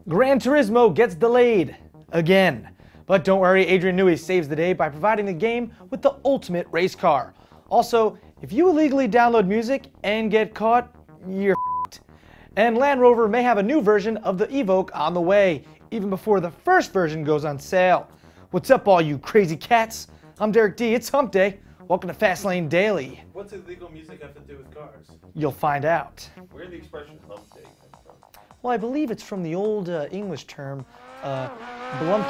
Gran Turismo gets delayed again. But don't worry, Adrian Newey saves the day by providing the game with the ultimate race car. Also, if you illegally download music and get caught, you're f***ed. And Land Rover may have a new version of the Evoque on the way, even before the first version goes on sale. What's up, all you crazy cats? I'm Derek D. It's Hump Day. Welcome to Fast Lane Daily. What's illegal music have to do with cars? You'll find out. Where did the expression Hump Day come from? Well, I believe it's from the old English term, blunt.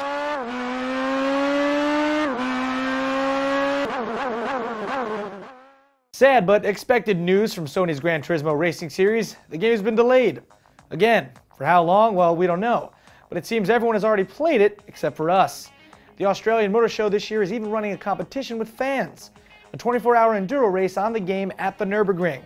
Sad but expected news from Sony's Gran Turismo racing series. The game has been delayed. Again, for how long? Well, we don't know. But it seems everyone has already played it, except for us. The Australian Motor Show this year is even running a competition with fans. A 24-hour enduro race on the game at the Nürburgring.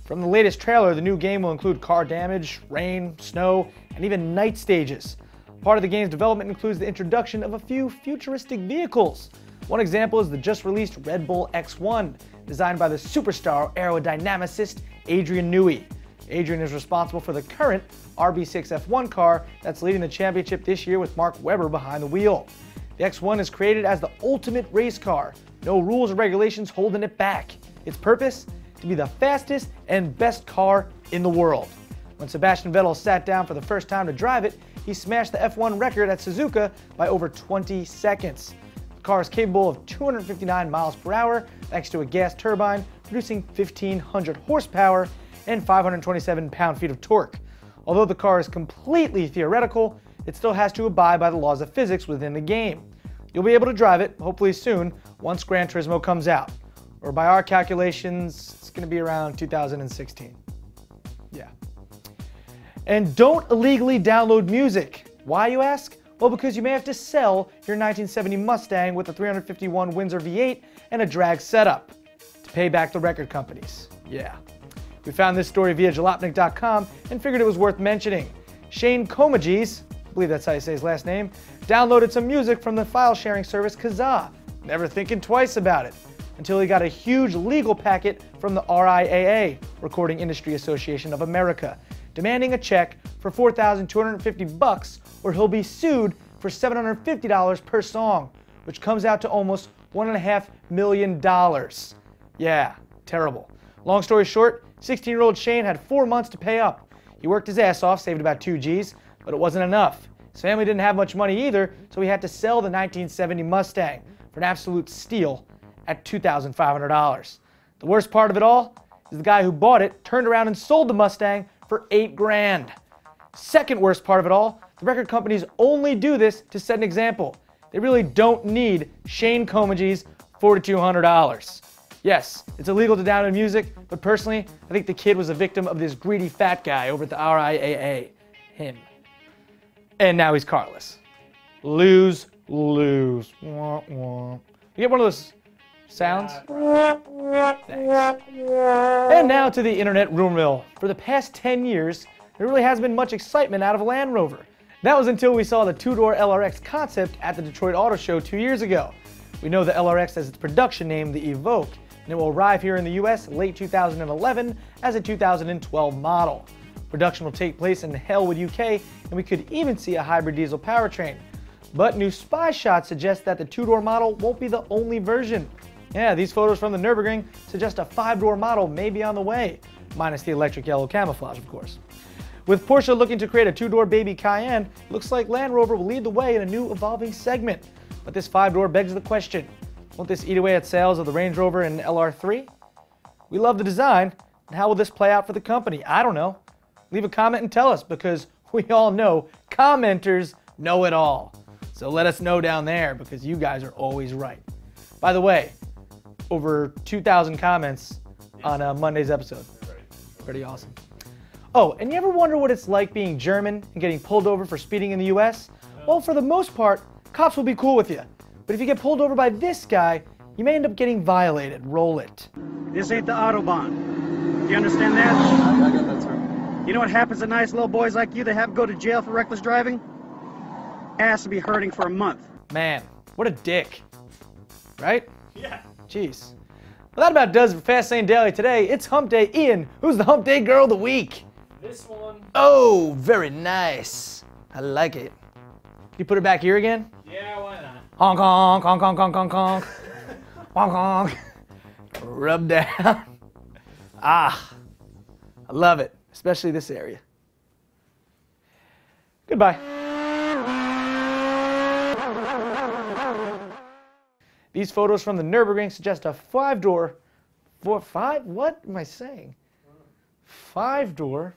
From the latest trailer, the new game will include car damage, rain, snow, and even night stages. Part of the game's development includes the introduction of a few futuristic vehicles. One example is the just-released Red Bull X1, designed by the superstar aerodynamicist Adrian Newey. Adrian is responsible for the current RB6 F1 car that's leading the championship this year with Mark Webber behind the wheel. The X1 is created as the ultimate race car. No rules or regulations holding it back. Its purpose? To be the fastest and best car in the world. When Sebastian Vettel sat down for the first time to drive it, he smashed the F1 record at Suzuka by over 20 seconds. The car is capable of 259 miles per hour thanks to a gas turbine producing 1,500 horsepower and 527 pound-feet of torque. Although the car is completely theoretical, it still has to abide by the laws of physics within the game. You'll be able to drive it, hopefully soon, once Gran Turismo comes out. Or by our calculations, it's going to be around 2016. Yeah. And don't illegally download music. Why, you ask? Well, because you may have to sell your 1970 Mustang with a 351 Windsor V8 and a drag setup to pay back the record companies. Yeah. We found this story via jalopnik.com and figured it was worth mentioning. Shane Comagese, I believe that's how you say his last name, downloaded some music from the file sharing service Kazaa, never thinking twice about it, until he got a huge legal packet from the RIAA, Recording Industry Association of America, demanding a check for $4,250 or he'll be sued for $750 per song, which comes out to almost $1.5 million. Yeah, terrible. Long story short, 16-year-old Shane had 4 months to pay up. He worked his ass off, saved about 2 G's, but it wasn't enough. His family didn't have much money either, so he had to sell the 1970 Mustang for an absolute steal at $2,500. The worst part of it all is the guy who bought it turned around and sold the Mustang for $8 grand. Second worst part of it all, the record companies only do this to set an example. They really don't need Shane Comage's $4,200. Yes, it's illegal to download music, but personally, I think the kid was a victim of this greedy fat guy over at the RIAA. Him. And now he's carless. Lose, lose. Wah, wah. You get one of those sounds? Thanks. And now to the internet rumor mill. For the past 10 years, there really hasn't been much excitement out of Land Rover. That was until we saw the two-door LRX concept at the Detroit Auto Show 2 years ago. We know the LRX has its production name, the Evoque, and it will arrive here in the US late 2011 as a 2012 model. Production will take place in Halewood, UK, and we could even see a hybrid diesel powertrain. But new spy shots suggest that the two-door model won't be the only version. Yeah, these photos from the Nürburgring suggest a 5-door model may be on the way, minus the electric yellow camouflage, of course. With Porsche looking to create a 2-door baby Cayenne, it looks like Land Rover will lead the way in a new evolving segment. But this 5-door begs the question, won't this eat away at sales of the Range Rover and LR3? We love the design, and how will this play out for the company? I don't know. Leave a comment and tell us, because we all know commenters know it all. So let us know down there, because you guys are always right. By the way, over 2,000 comments on Monday's episode. Pretty awesome. Oh, and you ever wonder what it's like being German and getting pulled over for speeding in the US? Well, for the most part, cops will be cool with you. But if you get pulled over by this guy, you may end up getting violated. Roll it. This ain't the Autobahn. Do you understand that? I got that, sir. You know what happens to nice little boys like you that have to go to jail for reckless driving? Ass will be hurting for a month. Man, what a dick. Right? Yeah. Jeez. Well, that about does it for Fast Lane Daily today. It's Hump Day. Ian, who's the Hump Day Girl of the Week? This one. Oh, very nice. I like it. You put it back here again? Yeah, why not? Honk, honk, honk, honk, honk, honk, honk. Honk, honk. Rub down. Ah, I love it, especially this area. Goodbye. These photos from the Nürburgring suggest a five-door, what am I saying? Five-door.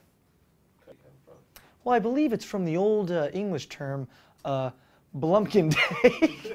Well, I believe it's from the old English term, Blumpkin Day.